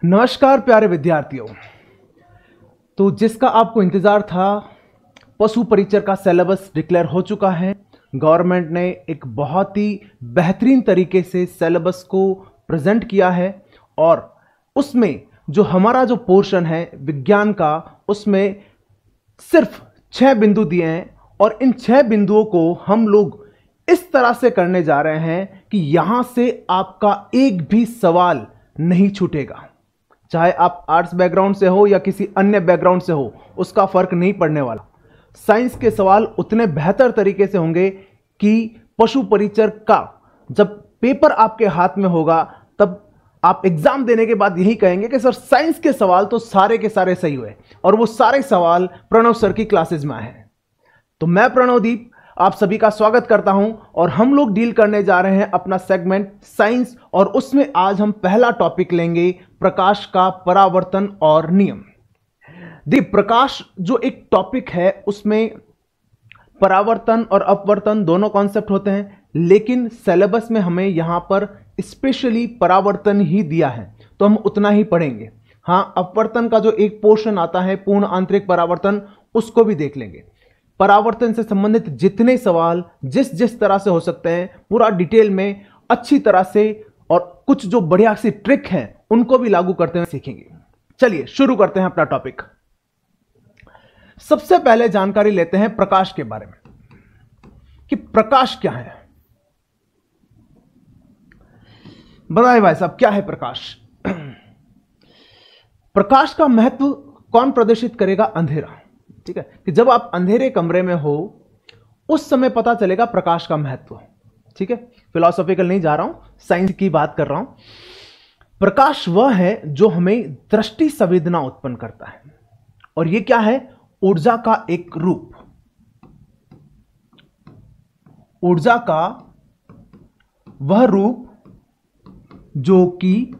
नमस्कार प्यारे विद्यार्थियों। तो जिसका आपको इंतजार था, पशु परिचर का सिलेबस डिक्लेयर हो चुका है। गवर्नमेंट ने एक बहुत ही बेहतरीन तरीके से सिलेबस को प्रेजेंट किया है और उसमें जो हमारा जो पोर्शन है विज्ञान का, उसमें सिर्फ 6 बिंदु दिए हैं और इन 6 बिंदुओं को हम लोग इस तरह से करने जा रहे हैं कि यहां से आपका एक भी सवाल नहीं छूटेगा। चाहे आप आर्ट्स बैकग्राउंड से हो या किसी अन्य बैकग्राउंड से हो, उसका फर्क नहीं पड़ने वाला। साइंस के सवाल उतने बेहतर तरीके से होंगे कि पशु परिचर का जब पेपर आपके हाथ में होगा तब आप एग्जाम देने के बाद यही कहेंगे कि सर साइंस के सवाल तो सारे के सारे सही हुए और वो सारे सवाल प्रणव सर की क्लासेस में आए हैं। तो मैं प्रणवदीप आप सभी का स्वागत करता हूं और हम लोग डील करने जा रहे हैं अपना सेगमेंट साइंस, और उसमें आज हम पहला टॉपिक लेंगे प्रकाश का परावर्तन और नियम। प्रकाश जो एक टॉपिक है उसमें परावर्तन और अपवर्तन दोनों कॉन्सेप्ट होते हैं, लेकिन सिलेबस में हमें यहां पर स्पेशली परावर्तन ही दिया है तो हम उतना ही पढ़ेंगे। हां, अपवर्तन का जो एक पोर्शन आता है पूर्ण आंतरिक परावर्तन, उसको भी देख लेंगे। परावर्तन से संबंधित जितने सवाल जिस तरह से हो सकते हैं पूरा डिटेल में अच्छी तरह से, और कुछ जो बढ़िया सी ट्रिक है उनको भी लागू करते हुए सीखेंगे। चलिए शुरू करते हैं अपना टॉपिक। सबसे पहले जानकारी लेते हैं प्रकाश के बारे में कि प्रकाश क्या है। बताइए भाई साहब, क्या है प्रकाश? प्रकाश का महत्व कौन प्रदर्शित करेगा? अंधेरा। ठीक है, कि जब आप अंधेरे कमरे में हो उस समय पता चलेगा प्रकाश का महत्व। ठीक है, फिलॉसॉफिकल नहीं जा रहा हूं, साइंस की बात कर रहा हूं। प्रकाश वह है जो हमें दृष्टि संवेदना उत्पन्न करता है, और यह क्या है? ऊर्जा का एक रूप। ऊर्जा का वह रूप जो कि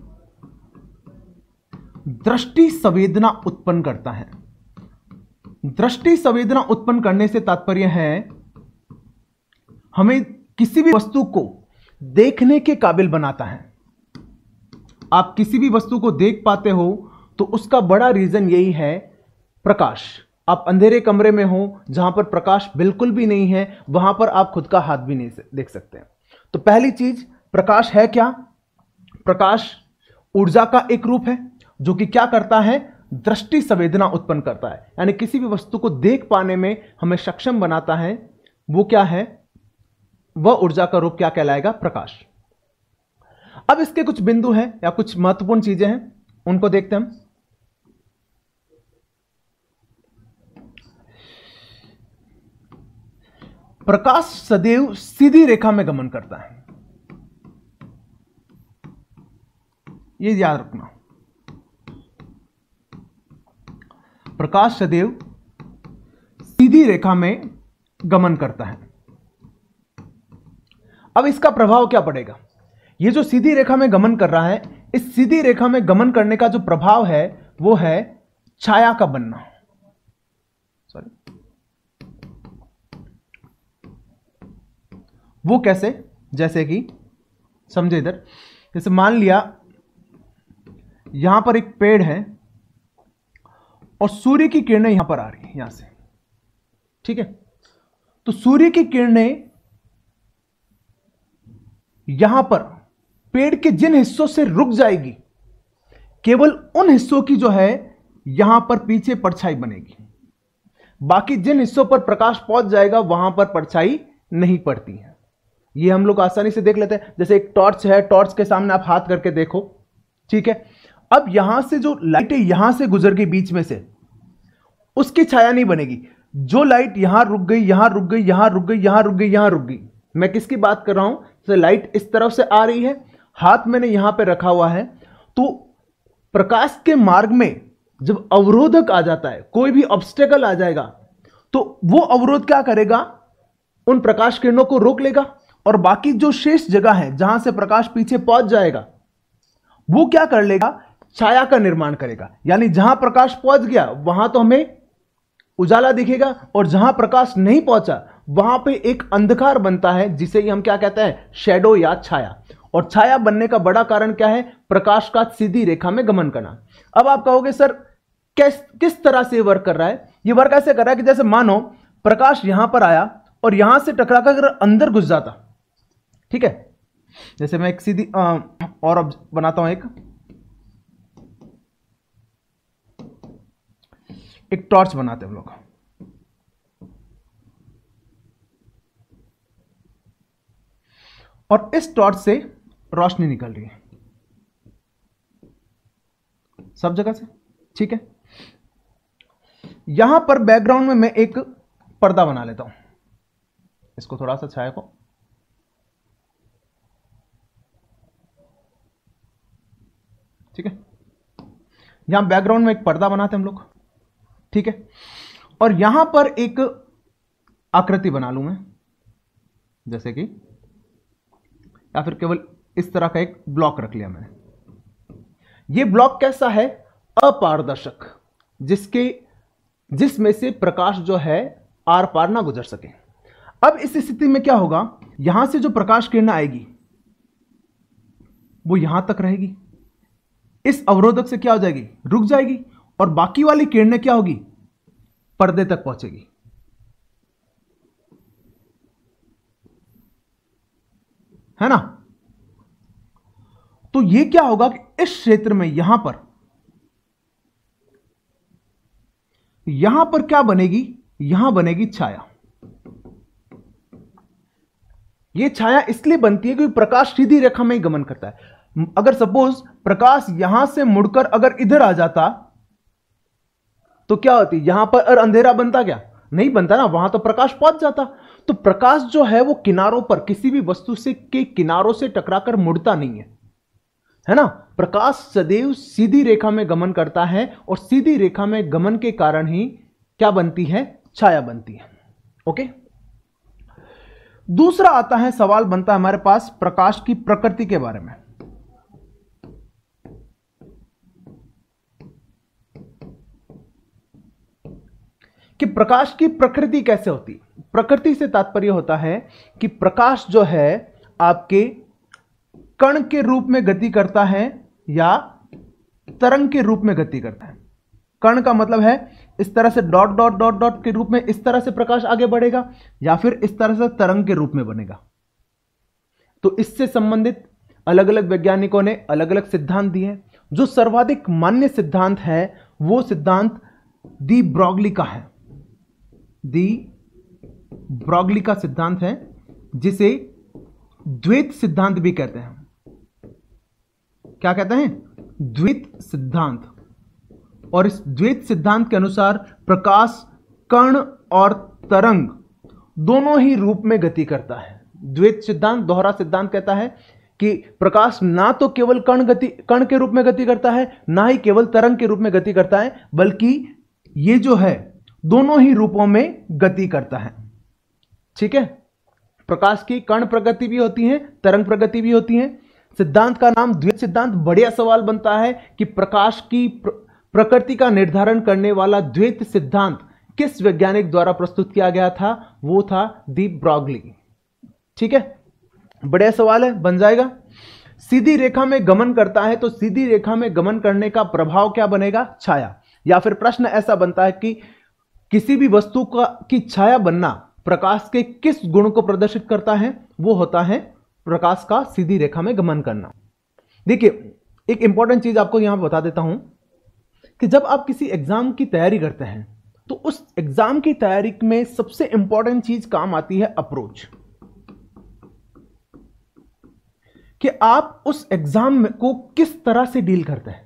दृष्टि संवेदना उत्पन्न करता है। दृष्टि संवेदना उत्पन्न करने से तात्पर्य है हमें किसी भी वस्तु को देखने के काबिल बनाता है। आप किसी भी वस्तु को देख पाते हो तो उसका बड़ा रीजन यही है प्रकाश। आप अंधेरे कमरे में हो जहां पर प्रकाश बिल्कुल भी नहीं है, वहां पर आप खुद का हाथ भी नहीं देख सकते हैं। तो पहली चीज, प्रकाश है क्या? प्रकाश ऊर्जा का एक रूप है जो कि क्या करता है? दृष्टि संवेदना उत्पन्न करता है, यानी किसी भी वस्तु को देख पाने में हमें सक्षम बनाता है। वो क्या है? वह ऊर्जा का रूप क्या कहलाएगा? प्रकाश। अब इसके कुछ बिंदु हैं या कुछ महत्वपूर्ण चीजें हैं, उनको देखते हैं हम। प्रकाश सदैव सीधी रेखा में गमन करता है, ये याद रखना। प्रकाश सदैव सीधी रेखा में गमन करता है। अब इसका प्रभाव क्या पड़ेगा? ये जो सीधी रेखा में गमन कर रहा है, इस सीधी रेखा में गमन करने का जो प्रभाव है वो है छाया का बनना। वो कैसे? जैसे कि समझे इधर, जैसे मान लिया यहां पर एक पेड़ है और सूर्य की किरणें यहां पर आ रही है, यहां से। ठीक है, तो सूर्य की किरणें यहां पर पेड़ के जिन हिस्सों से रुक जाएगी, केवल उन हिस्सों की जो है यहां पर पीछे परछाई बनेगी। बाकी जिन हिस्सों पर प्रकाश पहुंच जाएगा वहां पर परछाई नहीं पड़ती है। ये हम लोग आसानी से देख लेते हैं। जैसे एक टॉर्च है, टॉर्च के सामने आप हाथ करके देखो। ठीक है, अब यहां से जो लाइटें यहां से गुजर गई बीच में से, उसकी छाया नहीं बनेगी। जो लाइट यहां रुक गई, यहां रुक गई, यहां रुक गई, यहां रुक गई, यहां रुक गई, मैं किसकी बात कर रहा हूं? तो लाइट इस तरफ से आ रही है, हाथ मैंने यहां पे रखा हुआ है, तो प्रकाश के मार्ग में जब अवरोधक आ जाता है, कोई भी ऑब्स्टेकल आ जाएगा, तो वो अवरोध क्या करेगा? उन प्रकाश किरणों को रोक लेगा, और बाकी जो शेष जगह है जहां से प्रकाश पीछे पहुंच जाएगा वो क्या कर लेगा? छाया का निर्माण करेगा। यानी जहां प्रकाश पहुंच गया वहां तो हमें उजाला दिखेगा, और जहां प्रकाश नहीं पहुंचा वहां पे एक अंधकार बनता है, जिसे ही हम क्या कहते हैं? शैडो या छाया। और छाया बनने का बड़ा कारण क्या है? प्रकाश का सीधी रेखा में गमन करना। अब आप कहोगे सर किस तरह से वर्क कर रहा है? ये वर्क ऐसे कर रहा है कि जैसे मानो प्रकाश यहां पर आया और यहां से टकराकर अंदर घुस जाता। ठीक है, जैसे मैं एक सीधी और अब बनाता हूं, एक टॉर्च बनाते हैं हम लोग। और इस टॉर्च से रोशनी निकल रही है सब जगह से। ठीक है, यहां पर बैकग्राउंड में मैं एक पर्दा बना लेता हूं, इसको थोड़ा सा छाया को, ठीक है, यहां बैकग्राउंड में एक पर्दा बनाते हैं हम लोग। ठीक है, और यहां पर एक आकृति बना लूं मैं, जैसे कि, या फिर केवल इस तरह का एक ब्लॉक रख लिया मैंने। यह ब्लॉक कैसा है? अपारदर्शक, जिसमें से प्रकाश जो है आर पार ना गुजर सके। अब इस स्थिति में क्या होगा? यहां से जो प्रकाश किरण आएगी वो यहां तक रहेगी, इस अवरोधक से क्या हो जाएगी? रुक जाएगी, और बाकी वाली किरणें क्या होगी? पर्दे तक पहुंचेगी। है ना? तो ये क्या होगा कि इस क्षेत्र में यहां पर क्या बनेगी? यहां बनेगी छाया। यह छाया इसलिए बनती है क्योंकि प्रकाश सीधी रेखा में ही गमन करता है। अगर सपोज प्रकाश यहां से मुड़कर अगर इधर आ जाता तो क्या होती? यहां पर अंधेरा बनता क्या? नहीं बनता ना, वहां तो प्रकाश पहुंच जाता। तो प्रकाश जो है वो किनारों पर, किसी भी वस्तु से के किनारों से टकराकर मुड़ता नहीं है ना? प्रकाश सदैव सीधी रेखा में गमन करता है, और सीधी रेखा में गमन के कारण ही क्या बनती है? छाया बनती है। ओके, दूसरा आता है, सवाल बनता है हमारे पास प्रकाश की प्रकृति के बारे में। कि प्रकाश की प्रकृति कैसे होती? प्रकृति से तात्पर्य होता है कि प्रकाश जो है आपके कण के रूप में गति करता है या तरंग के रूप में गति करता है। कण का मतलब है इस तरह से डॉट डॉट डॉट डॉट के रूप में इस तरह से प्रकाश आगे बढ़ेगा, या फिर इस तरह से तरंग के रूप में बनेगा। तो इससे संबंधित अलग अलग वैज्ञानिकों ने अलग अलग सिद्धांत दिए हैं। जो सर्वाधिक मान्य सिद्धांत है वो सिद्धांत दी ब्रॉगली का है। दी ब्रॉगली का सिद्धांत है, जिसे द्वैत सिद्धांत भी कहते हैं। क्या कहते हैं? द्वैत सिद्धांत। और इस द्वैत सिद्धांत के अनुसार प्रकाश कण और तरंग दोनों ही रूप में गति करता है। द्वैत सिद्धांत, दोहरा सिद्धांत कहता है कि प्रकाश ना तो केवल कण के रूप में गति करता है, ना ही केवल तरंग के रूप में गति करता है, बल्कि ये जो है दोनों ही रूपों में गति करता है। ठीक है, प्रकाश की कण प्रगति भी होती है, तरंग प्रगति भी होती है। सिद्धांत का नाम द्वैत सिद्धांत। बढ़िया सवाल बनता है कि प्रकाश की प्रकृति का निर्धारण करने वाला द्वैत सिद्धांत किस वैज्ञानिक द्वारा प्रस्तुत किया गया था? वो था दी ब्रॉगली। ठीक है, बढ़िया सवाल है, बन जाएगा। सीधी रेखा में गमन करता है, तो सीधी रेखा में गमन करने का प्रभाव क्या बनेगा? छाया। या फिर प्रश्न ऐसा बनता है कि किसी भी वस्तु की छाया बनना प्रकाश के किस गुण को प्रदर्शित करता है? वो होता है प्रकाश का सीधी रेखा में गमन करना। देखिए, एक इंपॉर्टेंट चीज आपको यहां बता देता हूं कि जब आप किसी एग्जाम की तैयारी करते हैं तो उस एग्जाम की तैयारी में सबसे इंपॉर्टेंट चीज काम आती है अप्रोच। कि आप उस एग्जाम को किस तरह से डील करते हैं।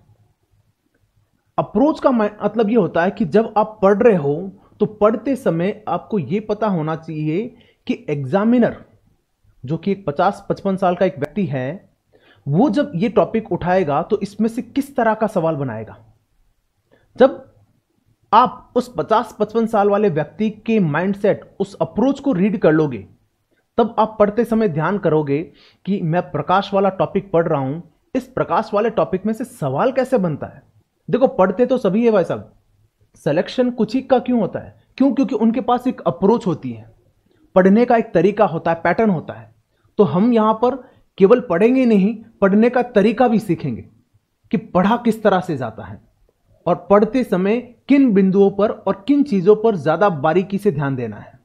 अप्रोच का मतलब यह होता है कि जब आप पढ़ रहे हो तो पढ़ते समय आपको यह पता होना चाहिए कि एग्जामिनर, जो कि एक 50-55 साल का एक व्यक्ति है, वो जब ये टॉपिक उठाएगा तो इसमें से किस तरह का सवाल बनाएगा। जब आप उस 50-55 साल वाले व्यक्ति के माइंडसेट, उस अप्रोच को रीड कर लोगे, तब आप पढ़ते समय ध्यान करोगे कि मैं प्रकाश वाला टॉपिक पढ़ रहा हूं, इस प्रकाश वाले टॉपिक में से सवाल कैसे बनता है। देखो, पढ़ते तो सभी है भाई साहब, सिलेक्शन कुछ ही का क्यों होता है? क्यों? क्योंकि उनके पास एक अप्रोच होती है, पढ़ने का एक तरीका होता है, पैटर्न होता है। तो हम यहां पर केवल पढ़ेंगे नहीं, पढ़ने का तरीका भी सीखेंगे कि पढ़ा किस तरह से जाता है और पढ़ते समय किन बिंदुओं पर और किन चीजों पर ज्यादा बारीकी से ध्यान देना है।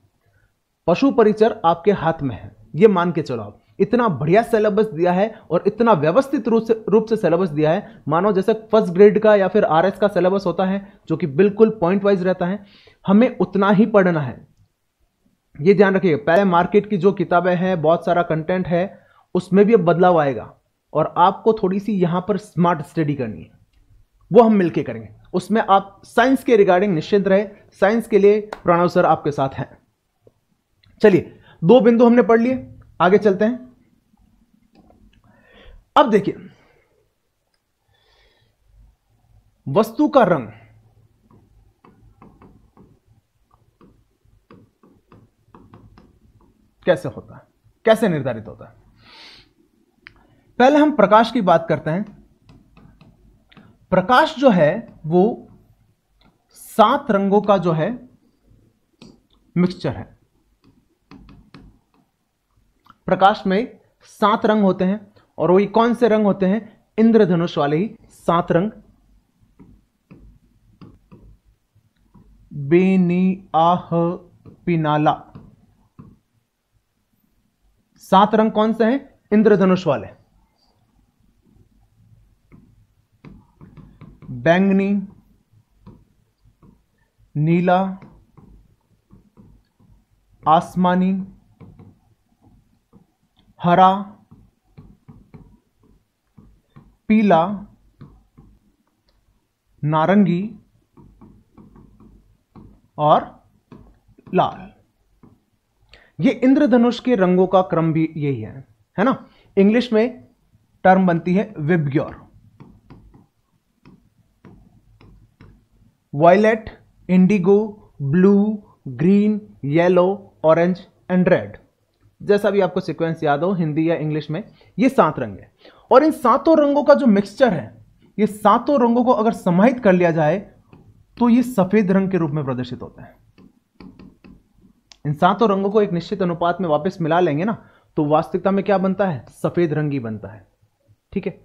पशु परिचर आपके हाथ में है, यह मान के चलो। आप इतना बढ़िया सिलेबस दिया है और इतना व्यवस्थित रूप से सिलेबस दिया है, मानो जैसे फर्स्ट ग्रेड का या फिर आरएस का सिलेबस होता है जो कि बिल्कुल पॉइंट वाइज रहता है। हमें उतना ही पढ़ना है, ये ध्यान रखिएगा। पहले मार्केट की जो किताबें हैं, बहुत सारा कंटेंट है, उसमें भी अब बदलाव आएगा और आपको थोड़ी सी यहां पर स्मार्ट स्टडी करनी है, वो हम मिलके करेंगे। उसमें आप साइंस के रिगार्डिंग निश्चिंत रहे, साइंस के लिए प्रणव सर आपके साथ हैं। चलिए, 2 बिंदु हमने पढ़ लिए, आगे चलते हैं। अब देखिए, वस्तु का रंग कैसे होता है, कैसे निर्धारित होता है। पहले हम प्रकाश की बात करते हैं। प्रकाश जो है वो 7 रंगों का जो है मिक्सचर है। प्रकाश में 7 रंग होते हैं और वही कौन से रंग होते हैं? इंद्रधनुष वाले ही 7 रंग। बेनी, आह, पिनाला, 7 रंग कौन से हैं? इंद्रधनुष वाले। बैंगनी, नीला, आसमानी, हरा, पीला, नारंगी और लाल। ये इंद्रधनुष के रंगों का क्रम भी यही है ना। इंग्लिश में टर्म बनती है VIBGYOR. Violet, indigo, blue, green, yellow, orange and red, जैसा भी आपको सीक्वेंस याद हो हिंदी या इंग्लिश में, ये 7 रंग है। और इन 7 रंगों का जो मिक्सचर है, ये 7 रंगों को अगर समाहित कर लिया जाए तो ये सफेद रंग के रूप में प्रदर्शित होता है। इन 7 रंगों को एक निश्चित अनुपात में वापस मिला लेंगे ना, तो वास्तविकता में क्या बनता है? सफेद रंग ही बनता है। ठीक है,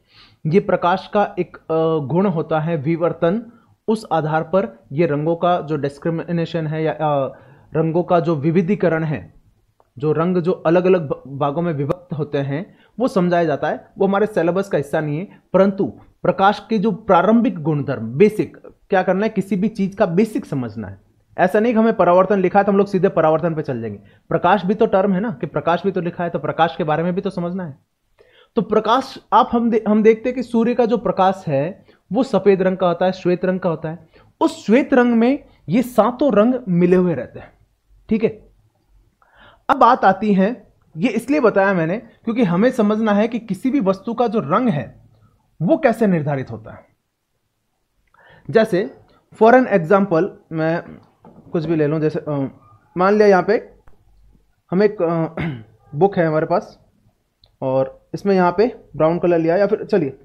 ये प्रकाश का एक गुण होता है, विवर्तन। उस आधार पर ये रंगों का जो डिस्क्रिमिनेशन है या रंगों का जो विविधीकरण है, जो रंग जो अलग अलग भागों में विभक्त होते हैं, वो समझाया जाता है। वो हमारे सिलेबस का हिस्सा नहीं है, परंतु प्रकाश के जो प्रारंभिक गुणधर्म, बेसिक, क्या करना है? किसी भी चीज का बेसिक समझना है। ऐसा नहीं कि हमें परावर्तन लिखा है तो हम लोग सीधे परावर्तन पे चल जाएंगे। प्रकाश भी तो टर्म है ना, कि प्रकाश भी तो लिखा है, तो प्रकाश के बारे में भी तो समझना है। तो प्रकाश हम देखते हैं कि सूर्य का जो प्रकाश है वो सफेद रंग का होता है, श्वेत रंग का होता है। उस श्वेत रंग में ये 7 रंग मिले हुए रहते हैं। ठीक है, अब बात आती है, ये इसलिए बताया मैंने क्योंकि हमें समझना है कि किसी भी वस्तु का जो रंग है वो कैसे निर्धारित होता है। जैसे फॉर एन एग्जाम्पल, मैं कुछ भी ले लूं, जैसे मान लिया यहां पे हम एक बुक है हमारे पास और इसमें यहां पे ब्राउन कलर लिया, या फिर चलिए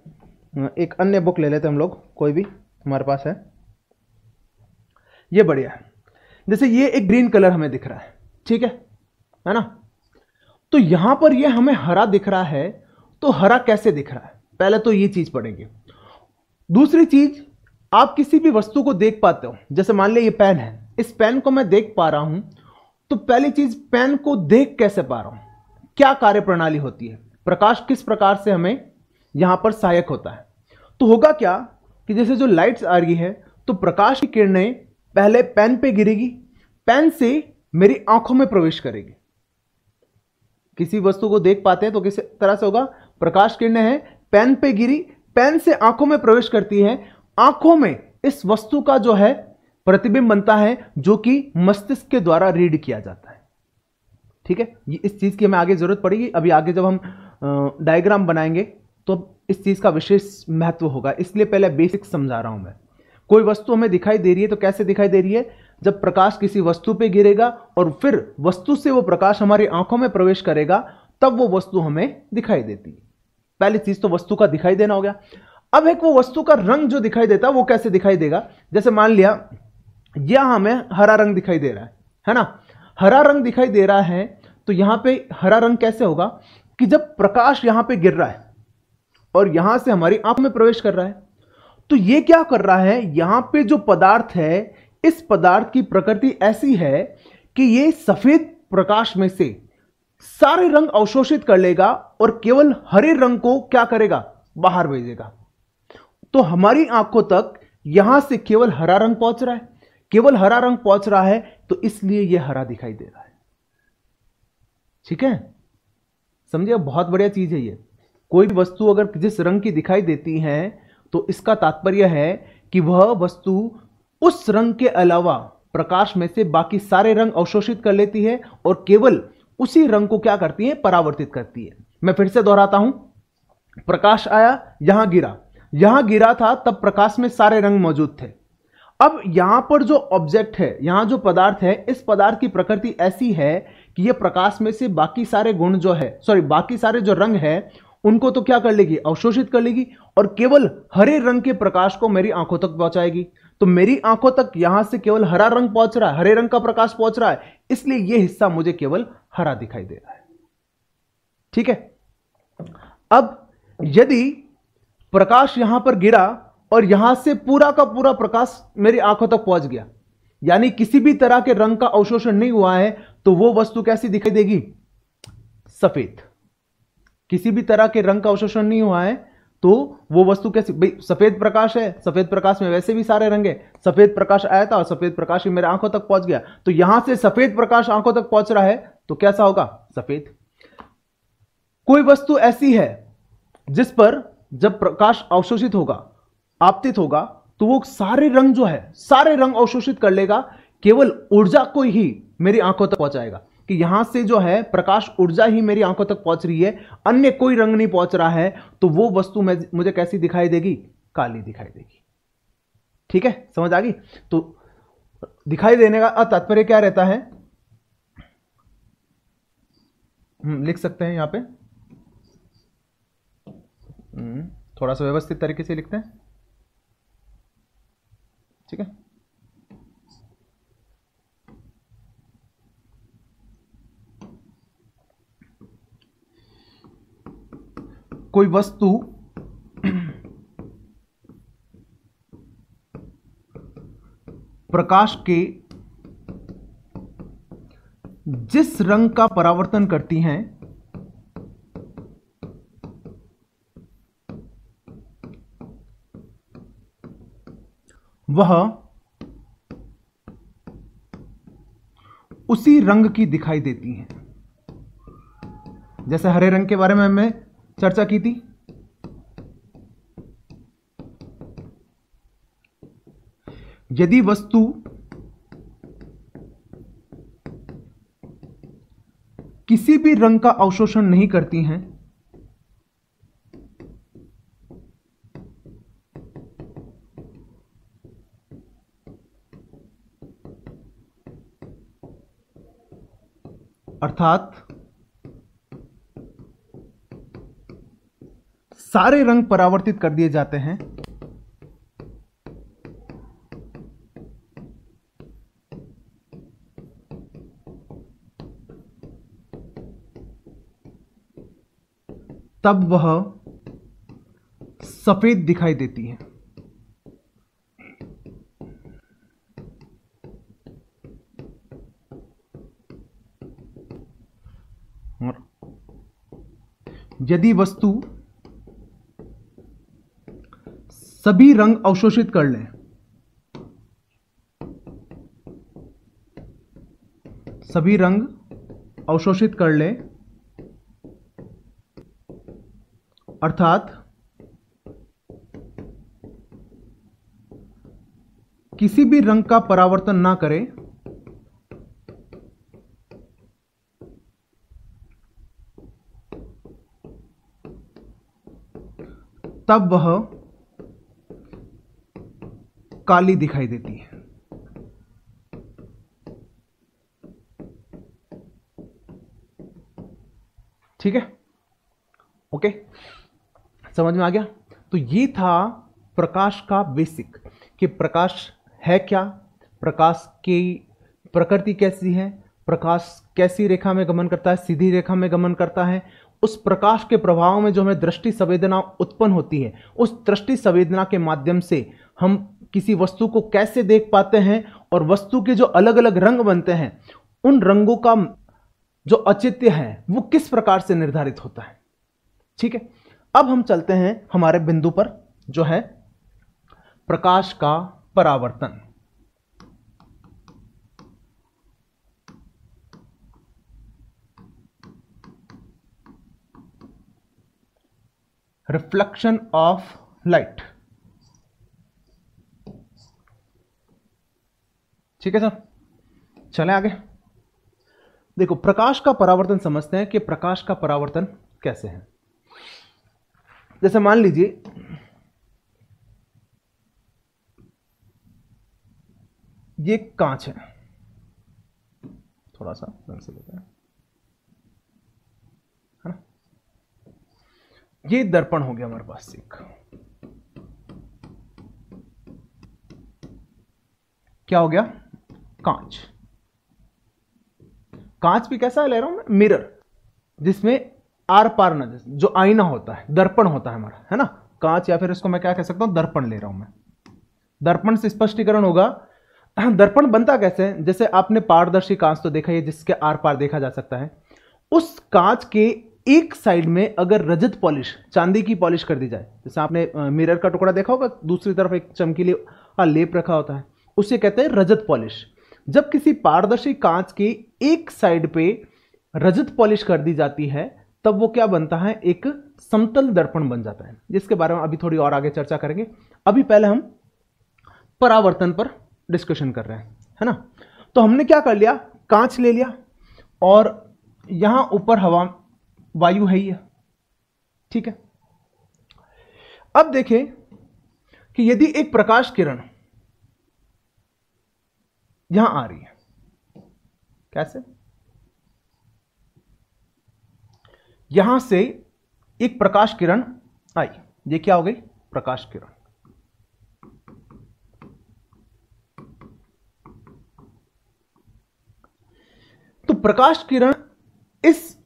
एक अन्य बुक ले लेते हैं हम लोग, कोई भी हमारे पास है, ये बढ़िया है। जैसे ये एक ग्रीन कलर हमें दिख रहा है, ठीक है ना। तो यहां पर ये हमें हरा दिख रहा है, तो हरा कैसे दिख रहा है? पहले तो ये चीज पढ़ेंगे। दूसरी चीज, आप किसी भी वस्तु को देख पाते हो, जैसे मान लिया ये पेन है, इस पेन को मैं देख पा रहा हूं, तो पहली चीज, पेन को देख कैसे पा रहा हूं? क्या कार्य प्रणाली होती है? प्रकाश किस प्रकार से हमें यहां पर सहायक होता है? तो होगा क्या कि जैसे जो लाइट्स आ रही है, तो प्रकाश की किरणें पहले पेन पे गिरेगी, पेन से मेरी आंखों में प्रवेश करेगी। किसी वस्तु को देख पाते हैं तो किस तरह से होगा? प्रकाश किरणें हैं, पेन पे गिरी, पेन से आंखों में प्रवेश करती है, आंखों में इस वस्तु का जो है प्रतिबिंब बनता है, जो कि मस्तिष्क के द्वारा रीड किया जाता है। ठीक है, ये इस चीज की हमें आगे जरूरत पड़ेगी। अभी आगे जब हम डायग्राम बनाएंगे तो इस चीज का विशेष महत्व होगा, इसलिए पहले बेसिक समझा रहा हूं मैं। कोई वस्तु हमें दिखाई दे रही है तो कैसे दिखाई दे रही है? जब प्रकाश किसी वस्तु पे गिरेगा और फिर वस्तु से वो प्रकाश हमारी आंखों में प्रवेश करेगा, तब वो वस्तु हमें दिखाई देती है। पहली चीज तो वस्तु का दिखाई देना हो गया। अब एक वो वस्तु का रंग जो दिखाई देता है वो कैसे दिखाई देगा? जैसे मान लिया यह हमें हरा रंग दिखाई दे रहा है ना। हरा रंग दिखाई दे रहा है, तो यहां पे हरा रंग कैसे होगा? कि जब प्रकाश यहां पे गिर रहा है और यहां से हमारी आंख में प्रवेश कर रहा है, तो ये क्या कर रहा है, यहां पे जो पदार्थ है, इस पदार्थ की प्रकृति ऐसी है कि ये सफेद प्रकाश में से सारे रंग अवशोषित कर लेगा और केवल हरे रंग को क्या करेगा, बाहर भेजेगा। तो हमारी आंखों तक यहां से केवल हरा रंग पहुंच रहा है, केवल हरा रंग पहुंच रहा है, तो इसलिए यह हरा दिखाई दे रहा है। ठीक है, समझिए, बहुत बढ़िया चीज है ये। कोई भी वस्तु अगर जिस रंग की दिखाई देती है तो इसका तात्पर्य है कि वह वस्तु उस रंग के अलावा प्रकाश में से बाकी सारे रंग अवशोषित कर लेती है और केवल उसी रंग को क्या करती है, परावर्तित करती है। मैं फिर से दोहराता हूं, प्रकाश आया, यहां गिरा था, तब प्रकाश में सारे रंग मौजूद थे। अब यहां पर जो ऑब्जेक्ट है, यहां जो पदार्थ है, इस पदार्थ की प्रकृति ऐसी है कि यह प्रकाश में से बाकी सारे गुण जो है, बाकी सारे जो रंग है उनको तो क्या कर लेगी, अवशोषित कर लेगी और केवल हरे रंग के प्रकाश को मेरी आंखों तक पहुंचाएगी। तो मेरी आंखों तक यहां से केवल हरा रंग पहुंच रहा है, हरे रंग का प्रकाश पहुंच रहा है, इसलिए यह हिस्सा मुझे केवल हरा दिखाई दे रहा है। ठीक है, अब यदि प्रकाश यहां पर गिरा और यहां से पूरा का पूरा प्रकाश मेरी आंखों तक पहुंच गया, यानी किसी भी तरह के रंग का अवशोषण नहीं हुआ है, तो वो वस्तु कैसी दिखाई देगी, सफेद। किसी भी तरह के रंग का अवशोषण नहीं हुआ है तो वो वस्तु कैसी, भाई सफेद प्रकाश है, सफेद प्रकाश में वैसे भी सारे रंग है, सफेद प्रकाश आया था और सफेद प्रकाश ही मेरे आंखों तक पहुंच गया, तो यहां से सफेद प्रकाश आंखों तक पहुंच रहा है तो कैसा होगा, सफेद। कोई वस्तु ऐसी है जिस पर जब प्रकाश अवशोषित होगा, आपतित होगा, तो वो सारे रंग जो है, सारे रंग अवशोषित कर लेगा, केवल ऊर्जा को ही मेरी आंखों तक पहुंचाएगा, कि यहां से जो है प्रकाश ऊर्जा ही मेरी आंखों तक पहुंच रही है, अन्य कोई रंग नहीं पहुंच रहा है, तो वो वस्तु मुझे कैसी दिखाई देगी, काली दिखाई देगी। ठीक है, समझ आ गई। तो दिखाई देने का तात्पर्य क्या रहता है, लिख सकते हैं यहां पे, थोड़ा सा व्यवस्थित तरीके से लिखते हैं। ठीक है, कोई वस्तु प्रकाश के जिस रंग का परावर्तन करती हैं वह उसी रंग की दिखाई देती हैं। जैसे हरे रंग के बारे में मैं चर्चा की थी, यदि वस्तु किसी भी रंग का अवशोषण नहीं करती हैं अर्थात सारे रंग परावर्तित कर दिए जाते हैं, तब वह सफेद दिखाई देती है। यदि वस्तु सभी रंग अवशोषित कर ले, सभी रंग अवशोषित कर ले, अर्थात किसी भी रंग का परावर्तन ना करे, तब वह काली दिखाई देती है। ठीक है, ओके, समझ में आ गया। तो ये था प्रकाश का बेसिक, कि प्रकाश है क्या, प्रकाश की प्रकृति कैसी है, प्रकाश कैसी रेखा में गमन करता है, सीधी रेखा में गमन करता है, उस प्रकाश के प्रभाव में जो हमें दृष्टि संवेदना उत्पन्न होती है, उस दृष्टि संवेदना के माध्यम से हम किसी वस्तु को कैसे देख पाते हैं और वस्तु के जो अलग अलग रंग बनते हैं, उन रंगों का जो औचित्य है वो किस प्रकार से निर्धारित होता है। ठीक है, अब हम चलते हैं हमारे बिंदु पर, जो है प्रकाश का परावर्तन। Reflection of light. ठीक है सर, चलें आगे। देखो, प्रकाश का परावर्तन समझते हैं कि प्रकाश का परावर्तन कैसे है। जैसे मान लीजिए ये कांच है, थोड़ा सा ढंग से लेते हैं, है ना। ये दर्पण हो गया हमारे पास एक, क्या हो गया, कांच। कांच भी कैसा ले रहा हूं मैं, मिरर, जिसमें आर पार नजर, जो आईना होता है, दर्पण होता है हमारा, है ना, कांच, या फिर इसको मैं क्या कह सकता हूं, दर्पण ले रहा हूं मैं। दर्पण से स्पष्टीकरण होगा, दर्पण बनता कैसे है, जैसे आपने पारदर्शी कांच तो देखा है जिसके आर पार देखा जा सकता है। उस कांच के एक साइड में अगर रजत पॉलिश, चांदी की पॉलिश कर दी जाए, जैसे आपने मिरर का टुकड़ा देखा होगा, दूसरी तरफ एक चमकीली लेप रखा होता है, उसे कहते हैं रजत पॉलिश। जब किसी पारदर्शी कांच के एक साइड पे रजत पॉलिश कर दी जाती है, तब वो क्या बनता है, एक समतल दर्पण बन जाता है, जिसके बारे में अभी थोड़ी और आगे चर्चा करेंगे। अभी पहले हम परावर्तन पर डिस्कशन कर रहे हैं, है ना। तो हमने क्या कर लिया, कांच ले लिया और यहां ऊपर हवा, वायु है ये, ठीक है। अब देखें कि यदि एक प्रकाश किरण यहां आ रही है, कैसे, यहां से एक प्रकाश किरण आई, ये क्या हो गई, प्रकाश किरण। तो प्रकाश किरण इस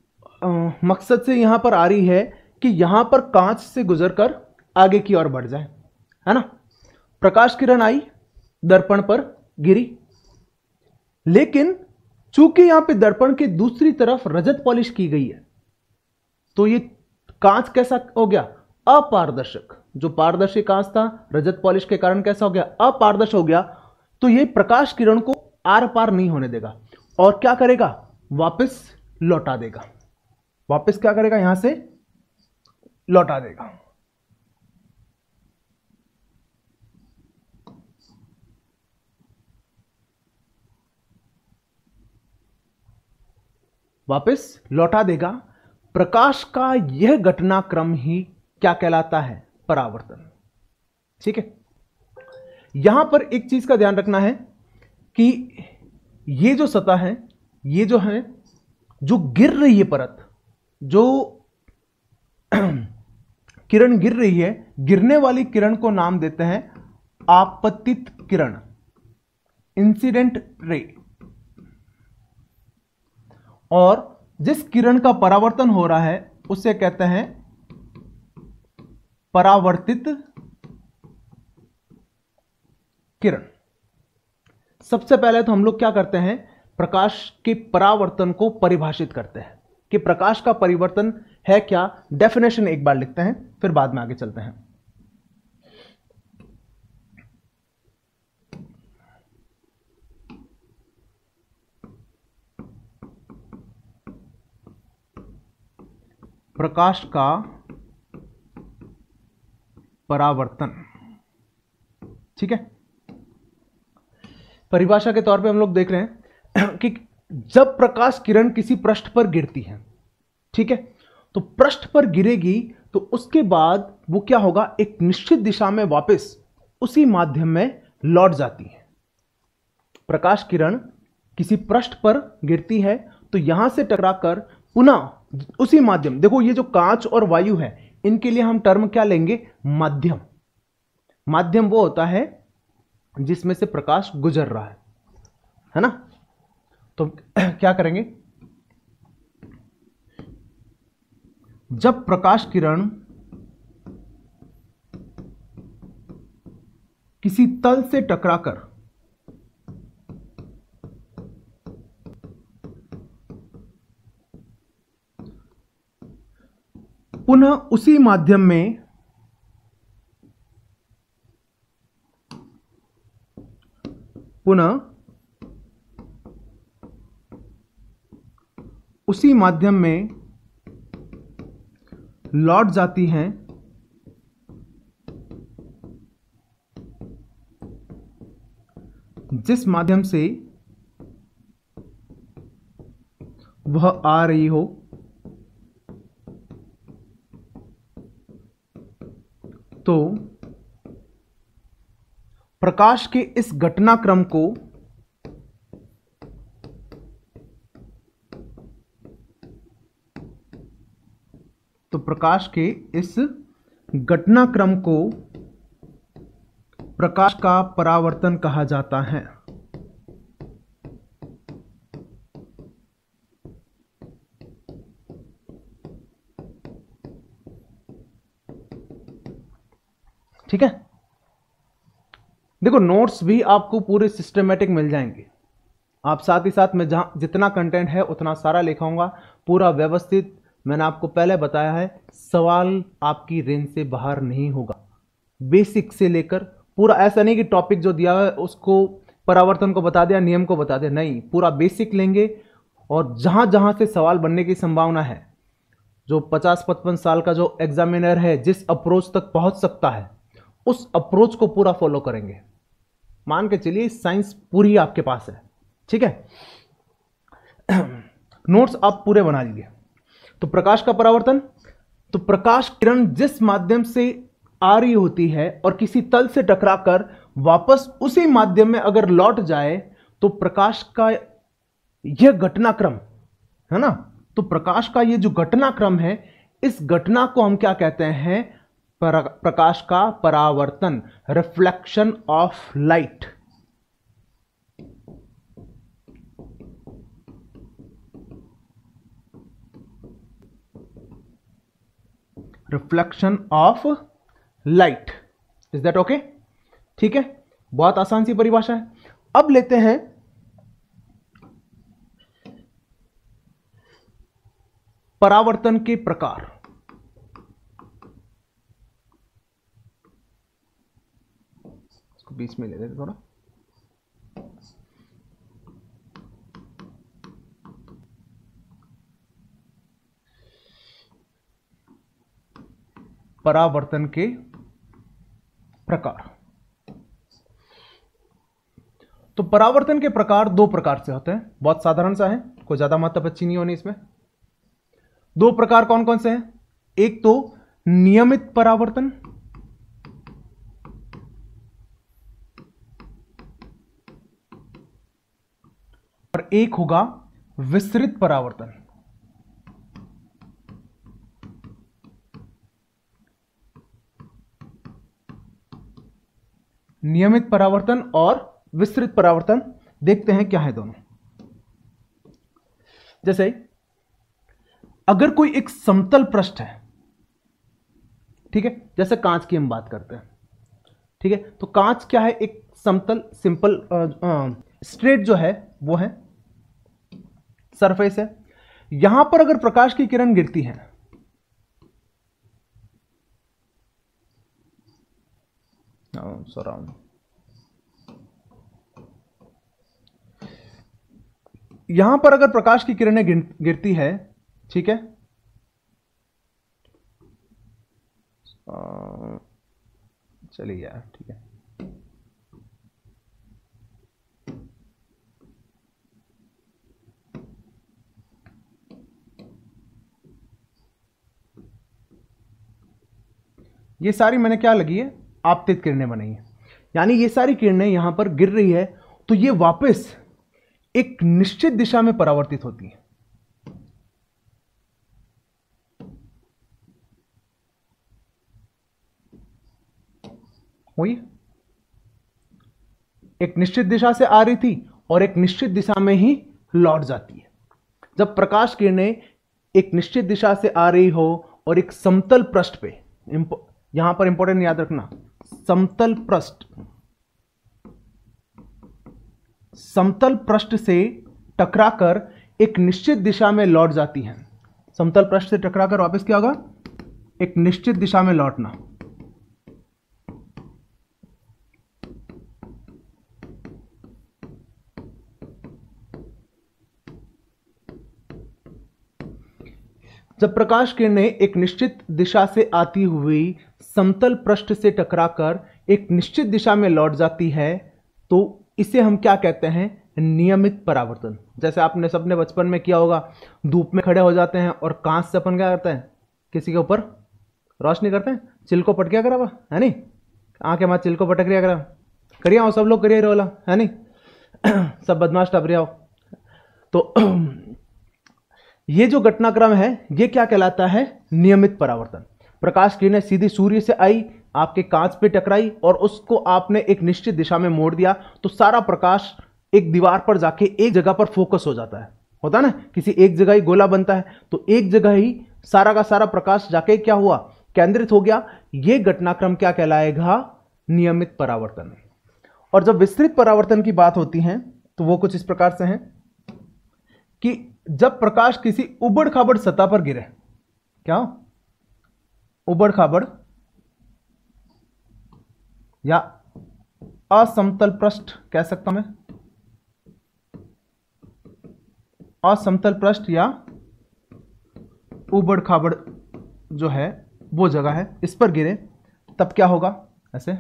मकसद से यहां पर आ रही है कि यहां पर कांच से गुजरकर आगे की ओर बढ़ जाए, है ना। प्रकाश किरण आई, दर्पण पर गिरी, लेकिन चूंकि यहां पे दर्पण के दूसरी तरफ रजत पॉलिश की गई है, तो ये कांच कैसा हो गया, अपारदर्शक। जो पारदर्शी कांच था, रजत पॉलिश के कारण कैसा हो गया, अपारदर्शक हो गया। तो ये प्रकाश किरण को आर पार नहीं होने देगा और क्या करेगा, वापस लौटा देगा, वापस क्या करेगा, यहां से लौटा देगा। वापस लौटा देगा। प्रकाश का यह घटनाक्रम ही क्या कहलाता है, परावर्तन। ठीक है, यहां पर एक चीज का ध्यान रखना है कि ये जो सतह है, ये जो है, जो गिर रही है परत, जो किरण गिर रही है, गिरने वाली किरण को नाम देते हैं आपतित किरण, इंसिडेंट रे। और जिस किरण का परावर्तन हो रहा है उसे कहते हैं परावर्तित किरण। सबसे पहले तो हम लोग क्या करते हैं, प्रकाश के परावर्तन को परिभाषित करते हैं कि प्रकाश का परिवर्तन है क्या। डेफिनेशन एक बार लिखते हैं, फिर बाद में आगे चलते हैं। प्रकाश का परावर्तन, ठीक है। परिभाषा के तौर पे हम लोग देख रहे हैं कि जब प्रकाश किरण किसी पृष्ठ पर गिरती है, ठीक है, तो पृष्ठ पर गिरेगी तो उसके बाद वो क्या होगा, एक निश्चित दिशा में वापस उसी माध्यम में लौट जाती है। प्रकाश किरण किसी पृष्ठ पर गिरती है तो यहां से टकराकर पुनः उसी माध्यम, देखो ये जो कांच और वायु है, इनके लिए हम टर्म क्या लेंगे, माध्यम। माध्यम वो होता है जिसमें से प्रकाश गुजर रहा है ना। तो क्या करेंगे, जब प्रकाश किरण किसी तल से टकराकर पुनः उसी माध्यम में लौट जाती हैं, जिस माध्यम से वह आ रही हो, तो प्रकाश के इस घटनाक्रम को प्रकाश का परावर्तन कहा जाता है। ठीक है, देखो नोट्स भी आपको पूरे सिस्टमेटिक मिल जाएंगे। आप साथ ही साथ मैं जहां जितना कंटेंट है उतना सारा लिखाऊंगा, पूरा व्यवस्थित। मैंने आपको पहले बताया है, सवाल आपकी रेंज से बाहर नहीं होगा। बेसिक से लेकर पूरा, ऐसा नहीं कि टॉपिक जो दिया है उसको परावर्तन को बता दिया, नियम को बता दिया, नहीं, पूरा बेसिक लेंगे। और जहां जहां से सवाल बनने की संभावना है, जो 50-55 साल का जो एग्जामिनर है जिस अप्रोच तक पहुंच सकता है, उस अप्रोच को पूरा फॉलो करेंगे। मान के चलिए साइंस पूरी आपके पास है, ठीक है। नोट्स आप पूरे बना लीजिए। तो प्रकाश का परावर्तन, तो प्रकाश किरण जिस माध्यम से आ रही होती है और किसी तल से टकराकर वापस उसी माध्यम में अगर लौट जाए, तो प्रकाश का यह घटनाक्रम है ना, तो प्रकाश का यह जो घटनाक्रम है, इस घटना को हम क्या कहते हैं? प्रकाश का परावर्तन, reflection of light. Reflection of light, is that okay? ठीक है, बहुत आसान सी परिभाषा है। अब लेते हैं परावर्तन के प्रकार। इसको बीच में ले लेते थोड़ा। परावर्तन के प्रकार। तो परावर्तन के प्रकार दो प्रकार से होते हैं, बहुत साधारण सा है, कोई ज्यादा महत्वपूर्ण नहीं होनी इसमें। दो प्रकार कौन कौन से हैं? एक तो नियमित परावर्तन, और एक होगा विसरित परावर्तन। नियमित परावर्तन और विसरित परावर्तन, देखते हैं क्या है दोनों। जैसे अगर कोई एक समतल पृष्ठ है, ठीक है, जैसे कांच की हम बात करते हैं, ठीक है, तो कांच क्या है? एक समतल, सिंपल, स्ट्रेट जो है वो है, सरफेस है। यहां पर अगर प्रकाश की किरण गिरती है, सराउंड, यहां पर अगर प्रकाश की किरणें गिरती है, ठीक है, चलिए यार, ठीक है, ये सारी मैंने क्या लगी है? आपतित किरणें बनाई है। यानी ये सारी किरणें यहां पर गिर रही है, तो ये वापस एक निश्चित दिशा में परावर्तित होती है। वही एक निश्चित दिशा से आ रही थी और एक निश्चित दिशा में ही लौट जाती है। जब प्रकाश किरणें एक निश्चित दिशा से आ रही हो और एक समतल पृष्ठ पे, यहां पर इंपॉर्टेंट याद रखना, समतल पृष्ठ से टकराकर एक निश्चित दिशा में लौट जाती हैं। समतल पृष्ठ से टकराकर वापस क्या होगा, एक निश्चित दिशा में लौटना। जब प्रकाश किरणें एक निश्चित दिशा से आती हुई समतल पृष्ठ से टकराकर एक निश्चित दिशा में लौट जाती है तो इसे हम क्या कहते हैं, नियमित परावर्तन। जैसे आपने सबने बचपन में किया होगा, धूप में खड़े हो जाते हैं और कांच से अपन क्या करते हैं, किसी के ऊपर रोशनी करते हैं, चिल को पटकिया करा हुआ है नहीं, आंखें मां चिल को पटक रिया करा, करिए आओ सब लोग करिए रोला है नहीं, सब बदमाश टप रहे हो। तो ये जो घटनाक्रम है ये क्या कहलाता है, नियमित परावर्तन। प्रकाश किरणें सीधी सूर्य से आई, आपके कांच पे टकराई और उसको आपने एक निश्चित दिशा में मोड़ दिया, तो सारा प्रकाश एक दीवार पर जाके एक जगह पर फोकस हो जाता है। होता है ना, किसी एक जगह ही गोला बनता है, तो एक जगह ही सारा का सारा प्रकाश जाके क्या हुआ, केंद्रित हो गया। यह घटनाक्रम क्या कहलाएगा, नियमित परावर्तन। और जब विस्तृत परावर्तन की बात होती है तो वो कुछ इस प्रकार से है कि जब प्रकाश किसी उबड़ खाबड़ सतह पर गिरे, क्या उबड़ खाबड़ या असमतल पृष्ठ कह सकता हूं मैं, असमतल पृष्ठ या उबड़ खाबड़ जो है वो जगह है, इस पर गिरे तब क्या होगा, ऐसे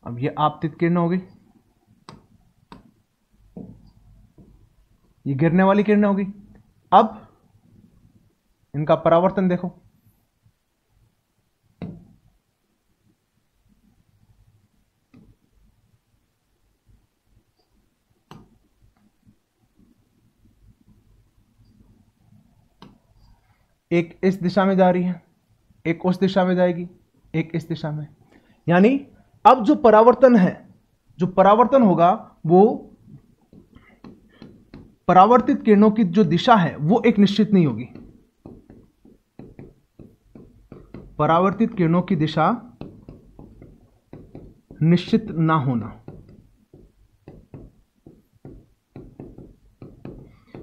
अब ये आपतित किरण होगी, ये गिरने वाली किरण होगी। अब इनका परावर्तन देखो, एक इस दिशा में जा रही है, एक उस दिशा में जाएगी, एक इस दिशा में। यानी अब जो परावर्तन है, जो परावर्तन होगा वो परावर्तित किरणों की जो दिशा है वो एक निश्चित नहीं होगी। परावर्तित किरणों की दिशा निश्चित ना होना,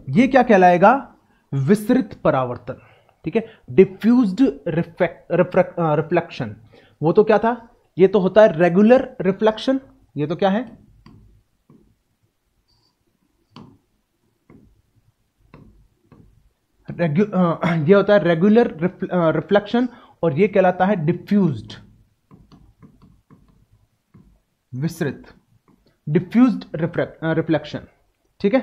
यह क्या कहलाएगा, विस्तृत परावर्तन। ठीक है, डिफ्यूज्ड रिफ्लेक्शन। वो तो क्या था, ये तो होता है रेगुलर रिफ्लेक्शन। ये तो क्या है, ये होता है रेगुलर रिफ्लेक्शन, और ये कहलाता है डिफ्यूज्ड, विस्तृत, डिफ्यूज्ड रिफ्लेक्शन। ठीक है,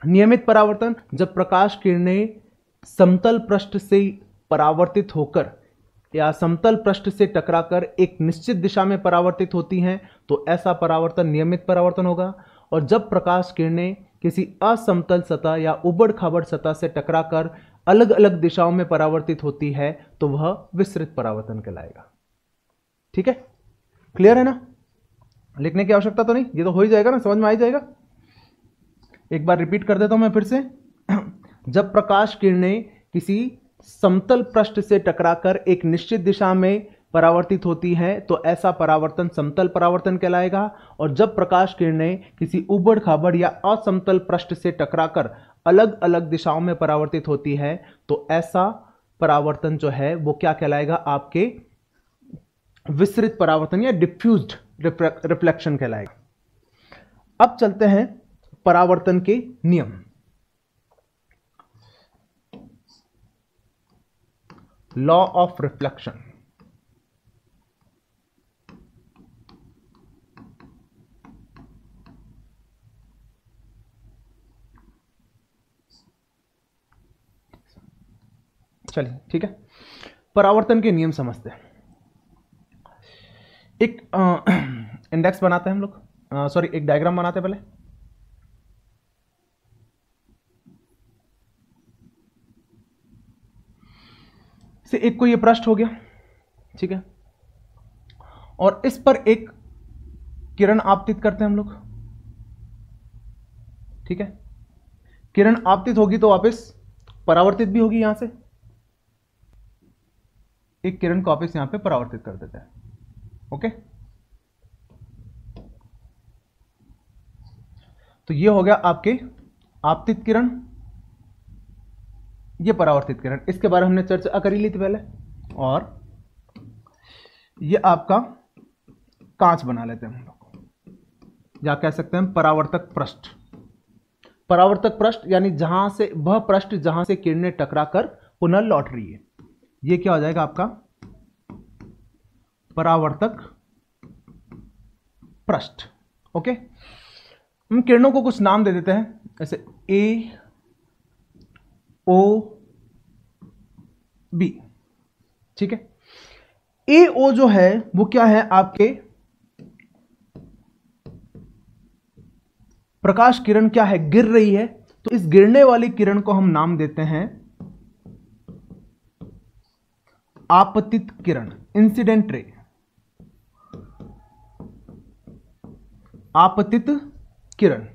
नियमित परावर्तन, जब प्रकाश किरणें समतल पृष्ठ से परावर्तित होकर या समतल पृष्ठ से टकराकर एक निश्चित दिशा में परावर्तित होती हैं तो ऐसा परावर्तन नियमित परावर्तन होगा। और जब प्रकाश किरणें किसी असमतल सतह या उबड़ खाबड़ सतह से टकराकर अलग अलग दिशाओं में परावर्तित होती है तो वह विस्तृत परावर्तन कहलाएगा। ठीक है, क्लियर है ना, लिखने की आवश्यकता तो नहीं, ये तो हो ही जाएगा ना, समझ में आ ही जाएगा। एक बार रिपीट कर देता हूं मैं फिर से। जब प्रकाश किरणें किसी समतल पृष्ठ से टकराकर एक निश्चित दिशा में परावर्तित होती हैं तो ऐसा परावर्तन समतल परावर्तन कहलाएगा। और जब प्रकाश किरणें किसी उबड़ खाबड़ या असमतल पृष्ठ से टकराकर अलग अलग दिशाओं में परावर्तित होती है तो ऐसा परावर्तन जो है वो क्या कहलाएगा, आपके विस्तृत परावर्तन या डिफ्यूज्ड रिफ्लेक्शन कहलाएगा। अब चलते हैं परावर्तन के नियम। Law of reflection. चलिए ठीक है, परावर्तन के नियम समझते हैं। एक इंडेक्स बनाते हैं हम लोग, सॉरी एक डायग्राम बनाते हैं पहले। से एक को ये पृष्ठ हो गया, ठीक है, और इस पर एक किरण आपतित करते हैं हम लोग, ठीक है। किरण आपतित होगी तो वापस परावर्तित भी होगी, यहां से एक किरण को वापस यहां पे परावर्तित कर देते हैं, ओके। तो ये हो गया आपके आपतित किरण, ये परावर्तित किरण, इसके बारे में हमने चर्चा कर ही ली थी पहले। और ये आपका कांच बना लेते हैं हम लोग, या कह सकते हैं परावर्तक पृष्ठ। परावर्तक पृष्ठ यानी जहां से वह पृष्ठ जहां से किरणें टकराकर पुनः लौट रही है, ये क्या हो जाएगा आपका परावर्तक पृष्ठ, ओके। हम किरणों को कुछ नाम दे देते हैं, जैसे ए ओ बी, ठीक है। ए ओ जो है वो क्या है, आपके प्रकाश किरण क्या है, गिर रही है, तो इस गिरने वाली किरण को हम नाम देते हैं आपतित किरण, इंसिडेंट रे, आपतित किरण।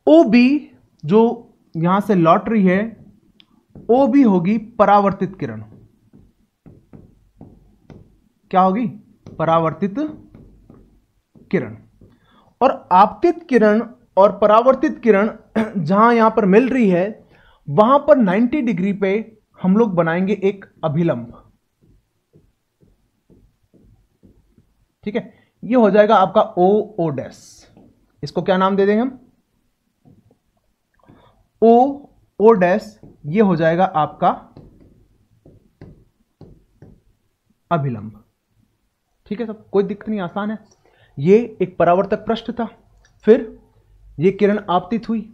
ओ बी जो यहां से लौट रही है, ओ बी होगी परावर्तित किरण, क्या होगी, परावर्तित किरण। और आपतित किरण और परावर्तित किरण जहां यहां पर मिल रही है, वहां पर 90 डिग्री पे हम लोग बनाएंगे एक अभिलंब, ठीक है। ये हो जाएगा आपका ओ ओ डैश, इसको क्या नाम दे देंगे हम, ओ ओ डैश, ये हो जाएगा आपका अभिलंब, ठीक है। सब कोई दिक्कत नहीं, आसान है। ये एक परावर्तक पृष्ठ था, फिर ये किरण आपतित हुई,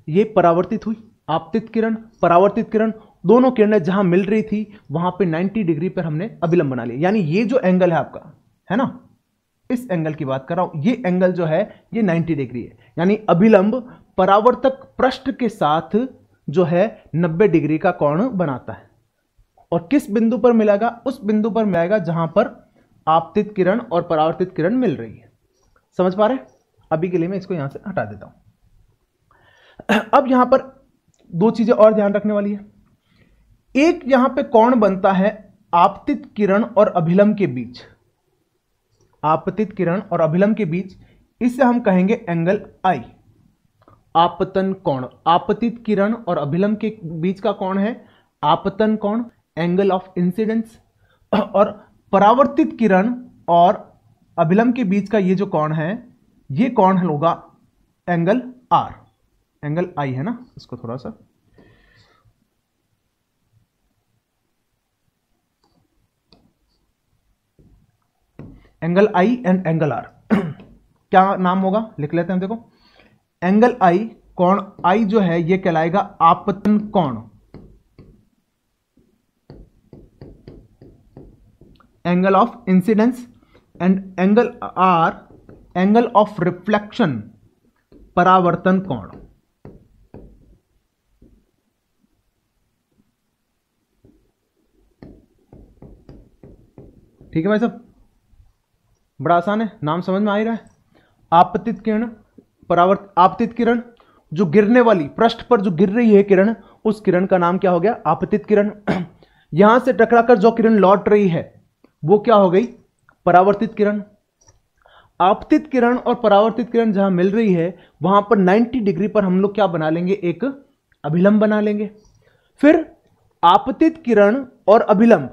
ये परावर्तित हुई, आपतित किरण परावर्तित किरण, दोनों किरणें जहां मिल रही थी वहां पे 90 डिग्री पर हमने अभिलंब बना लिया। यानी ये जो एंगल है आपका, है ना, इस एंगल की बात कर रहा हूं, ये एंगल जो है ये 90 डिग्री है। यानी अभिलंब परावर्तक पृष्ठ के साथ जो है 90 डिग्री का कोण बनाता है। और किस बिंदु पर मिलेगा, उस बिंदु पर मिलेगा जहां पर आपतित किरण और परावर्तित किरण मिल रही है। समझ पा रहे हैं? अभी के लिए मैं इसको यहां से हटा देता हूं। अब यहां पर दो चीजें और ध्यान रखने वाली है। एक यहां पे कोण बनता है आपतित किरण और अभिलंब के बीच, आपतित किरण और अभिलंब के बीच, इसे हम कहेंगे एंगल आई, आपतन कोण। आपतित किरण और अभिलंब के बीच का कोण है आपतन कोण, एंगल ऑफ इंसिडेंस। और परावर्तित किरण और अभिलंब के बीच का ये जो कोण है, ये कोण होगा एंगल आर, एंगल आई है ना, इसको थोड़ा सा angle i and angle r क्या नाम होगा, लिख लेते हैं। देखो एंगल आई, कोण आई जो है ये कहलाएगा आपतन कोण, angle of incidence, and angle R angle of reflection, परावर्तन कोण। ठीक है भाई साहब, बड़ा आसान है, नाम समझ में आ ही रहा है। आपतित किरण, आपतित किरण जो गिरने वाली, पृष्ठ पर जो गिर रही है किरण, उस किरण का नाम क्या हो गया, आपतित किरण। यहां से टकराकर जो किरण लौट रही है वो क्या हो गई, परावर्तित किरण। आपतित किरण और परावर्तित किरण जहां मिल रही है वहां पर 90 डिग्री पर हम लोग क्या बना लेंगे, एक अभिलंब बना लेंगे। फिर आपतित किरण और अभिलंब,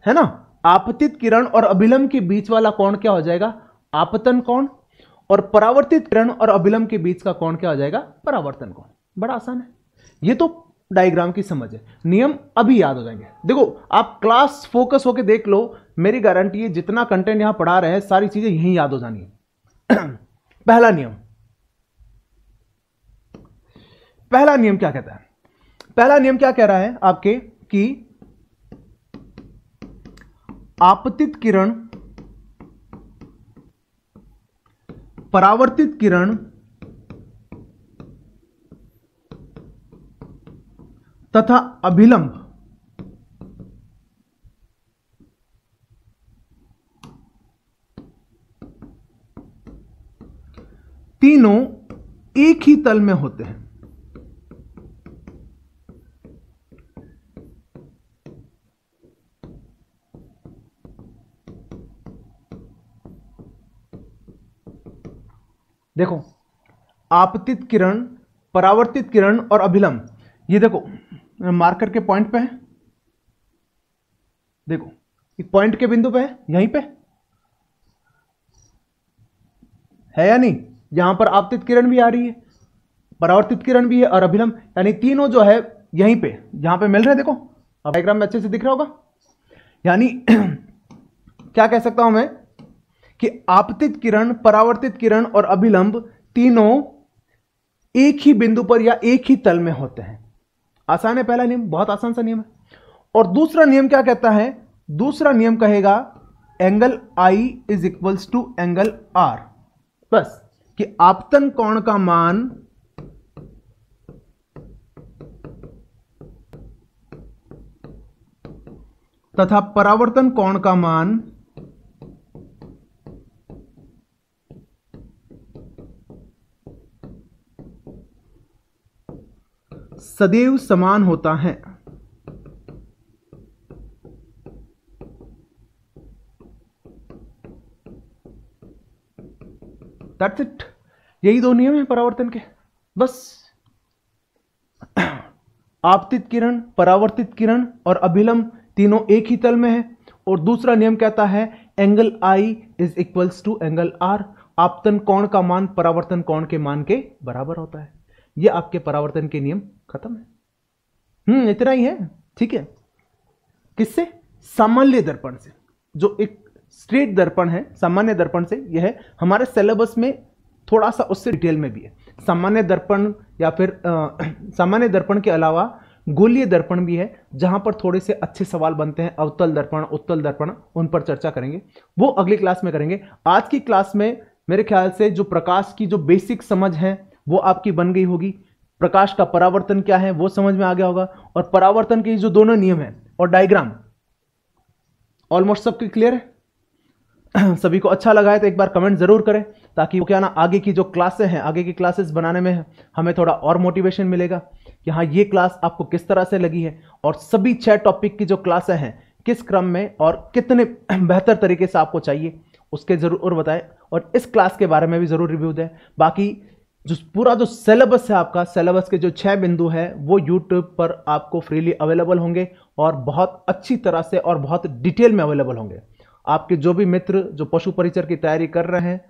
है ना, आपतित किरण और अभिलंब के बीच वाला कोण क्या हो जाएगा, आपतन कोण। और परावर्तित किरण और अभिलंब के बीच का कोण क्या हो जाएगा, परावर्तन कोण। बड़ा आसान है, ये तो डायग्राम की समझ है, नियम अभी याद हो जाएंगे। देखो आप क्लास फोकस होके देख लो, मेरी गारंटी है जितना कंटेंट यहां पढ़ा रहे हैं सारी चीजें यहीं याद हो जानी है। पहला नियम, पहला नियम क्या कहता है, पहला नियम क्या कह रहा है आपके कि आपतित किरण परावर्तित किरण तथा अभिलंब तीनों एक ही तल में होते हैं। देखो, आपतित किरण, परावर्तित किरण और अभिलंब, ये देखो मार्कर के पॉइंट पे है, देखो एक पॉइंट के बिंदु पे है, यहीं पे है या नहीं। यहां पर आपतित किरण भी आ रही है, परावर्तित किरण भी है और अभिलंब, यानी तीनों जो है यहीं पे, यहां पे मिल रहे हैं। देखो अब डायग्राम में अच्छे से दिख रहा होगा। यानी क्या कह सकता हूं मैं कि आपतित किरण, परावर्तित किरण और अभिलंब तीनों एक ही बिंदु पर या एक ही तल में होते हैं। आसान है पहला नियम, बहुत आसान सा नियम है। और दूसरा नियम क्या कहता है? दूसरा नियम कहेगा angle i is equals to angle r, बस कि आपतन कोण का मान तथा परावर्तन कोण का मान सदैव समान होता है। दैट्स इट, यही दो नियम हैं परावर्तन के, बस। आपतित किरण, परावर्तित किरण और अभिलंब तीनों एक ही तल में है। और दूसरा नियम कहता है angle i is equals to angle r, आपतन कोण का मान परावर्तन कोण के मान के बराबर होता है। ये आपके परावर्तन के नियम खत्म है। इतना ही है, ठीक है। किससे? सामान्य दर्पण से, जो एक स्ट्रेट दर्पण है, सामान्य दर्पण से। यह है हमारे सिलेबस में थोड़ा सा उससे डिटेल में भी है। सामान्य दर्पण या फिर सामान्य दर्पण के अलावा गोलीय दर्पण भी है, जहां पर थोड़े से अच्छे सवाल बनते हैं। अवतल दर्पण, उत्तल दर्पण, उन पर चर्चा करेंगे, वो अगली क्लास में करेंगे। आज की क्लास में मेरे ख्याल से जो प्रकाश की जो बेसिक समझ है वो आपकी बन गई होगी। प्रकाश का परावर्तन क्या है वो समझ में आ गया होगा, और परावर्तन के जो दोनों नियम हैं और डायग्राम ऑलमोस्ट सबके क्लियर है। सभी को अच्छा लगा है तो एक बार कमेंट जरूर करें, ताकि वो क्या ना आगे की जो क्लासें हैं, आगे की क्लासेस बनाने में हमें थोड़ा और मोटिवेशन मिलेगा कि हाँ ये क्लास आपको किस तरह से लगी है, और सभी 6 टॉपिक की जो क्लासें हैं किस क्रम में और कितने बेहतर तरीके से आपको चाहिए उसके जरूर बताएं, और इस क्लास के बारे में भी जरूर रिव्यू दें। बाकी जो पूरा जो सिलेबस है आपका, सिलेबस के जो 6 बिंदु है वो यूट्यूब पर आपको फ्रीली अवेलेबल होंगे, और बहुत अच्छी तरह से और बहुत डिटेल में अवेलेबल होंगे। आपके जो भी मित्र जो पशु परिचर की तैयारी कर रहे हैं,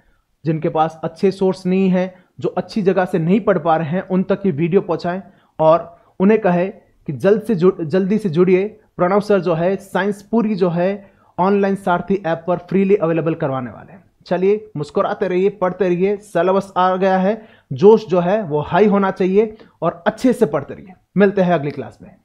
जिनके पास अच्छे सोर्स नहीं है, जो अच्छी जगह से नहीं पढ़ पा रहे हैं, उन तक ये वीडियो पहुंचाएं और उन्हें कहे कि जल्दी से जुड़िए। प्रणव सर जो है साइंस पूरी जो है ऑनलाइन सारथी ऐप पर फ्रीली अवेलेबल करवाने वाले हैं। चलिए, मुस्कुराते रहिए, पढ़ते रहिए, सिलेबस आ गया है, जोश जो है वो हाई होना चाहिए, और अच्छे से पढ़ते रहिए। मिलते हैं अगली क्लास में।